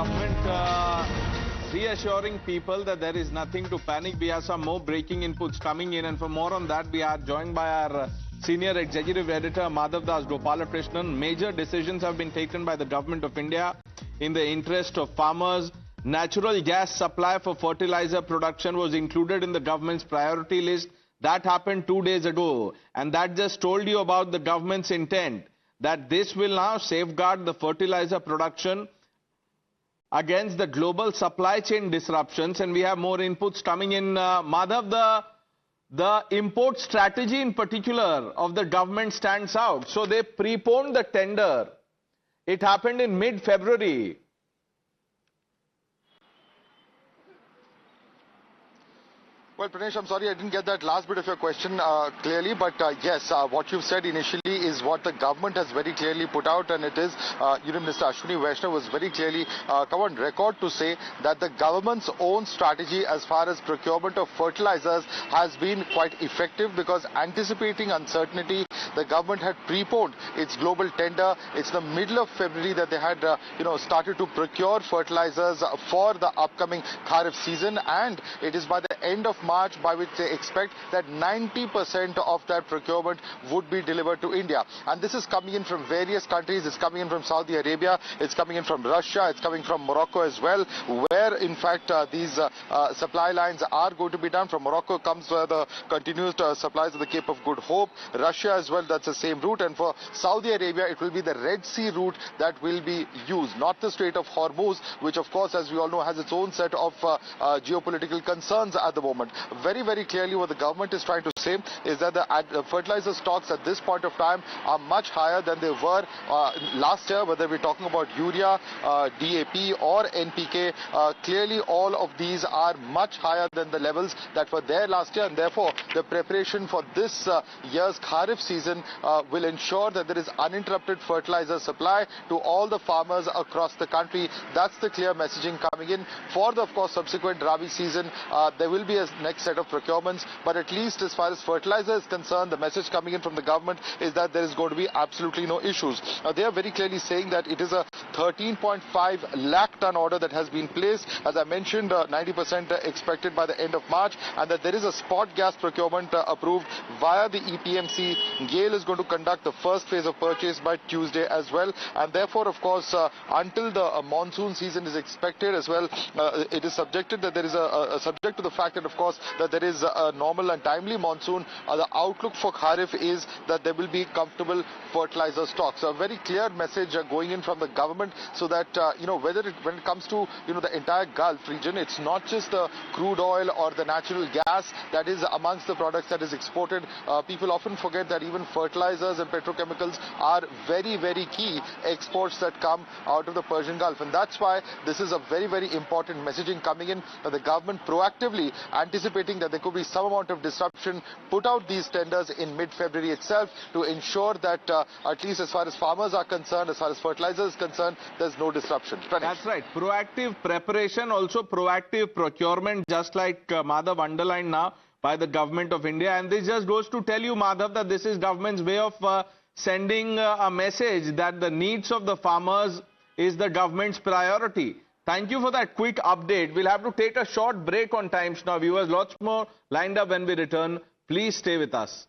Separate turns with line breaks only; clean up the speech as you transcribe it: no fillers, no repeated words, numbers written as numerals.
government reassuring people that there is nothing to panic. We have some more breaking inputs coming in, and for more on that, we are joined by our senior executive editor Madhav Das Gopalakrishnan. Major decisions have been taken by the government of India in the interest of farmers. Natural gas supply for fertilizer production was included in the government's priority list. That happened 2 days ago, and that just told you about the government's intent, that this will now safeguard the fertilizer production against the global supply chain disruptions. And we have more inputs coming in. Madhav, the import strategy in particular of the government stands out. So they preponed the tender. It happened in mid-February.
Well, Pranesh, I'm sorry I didn't get that last bit of your question clearly, but yes, what you've said initially is what the government has very clearly put out, and it is, Minister Ashwini Vaishnav was very clearly come on record to say that the government's own strategy as far as procurement of fertilizers has been quite effective, because anticipating uncertainty, the government had preponed its global tender. It's the middle of February that they had, started to procure fertilizers for the upcoming Kharif season, and it is by the end of March by which they expect that 90% of that procurement would be delivered to India. And this is coming in from various countries. It's coming in from Saudi Arabia, it's coming in from Russia, it's coming from Morocco as well, where in fact these supply lines are going to be done. From Morocco comes the continuous supplies of the Cape of Good Hope. Russia as well, that's the same route. And for Saudi Arabia, it will be the Red Sea route that will be used, not the Strait of Hormuz, which of course, as we all know, has its own set of geopolitical concerns at the moment. Very, very clearly what the government is trying to say is that the fertilizer stocks at this point of time are much higher than they were last year, whether we're talking about urea, DAP or NPK. Clearly all of these are much higher than the levels that were there last year, and therefore the preparation for this year's Kharif season will ensure that there is uninterrupted fertilizer supply to all the farmers across the country. That's the clear messaging coming in. For the, of course, subsequent Rabi season, there will be a next set of procurements, but at least as far as fertilizer is concerned, the message coming in from the government is that there is going to be absolutely no issues. They are very clearly saying that it is a 13.5 lakh ton order that has been placed. As I mentioned, 90% expected by the end of March, and that there is a spot gas procurement approved via the EPMC. GAIL is going to conduct the first phase of purchase by Tuesday as well, and therefore, of course, until the monsoon season is expected as well, it is subjected that there is subject to the fact that, of course, that there is a normal and timely monsoon. The outlook for Kharif is that there will be comfortable fertilizer stocks. A very clear message going in from the government, so that when it comes to the entire Gulf region, it's not just the crude oil or the natural gas that is amongst the products that is exported. People often forget that even fertilizers and petrochemicals are very, very key exports that come out of the Persian Gulf, and that's why this is a very, very important messaging coming in. The government proactively anticipating that there could be some amount of disruption, put out these tenders in mid-February itself to ensure that at least as far as farmers are concerned, as far as fertilizer is concerned, there's no disruption.
That's right. Proactive preparation, also proactive procurement, just like Madhav underlined now, by the government of India. And this just goes to tell you, Madhav, that this is government's way of sending a message that the needs of the farmers is the government's priority. Thank you for that quick update. We'll have to take a short break on Times Now. Viewers, lots more lined up when we return. Please stay with us.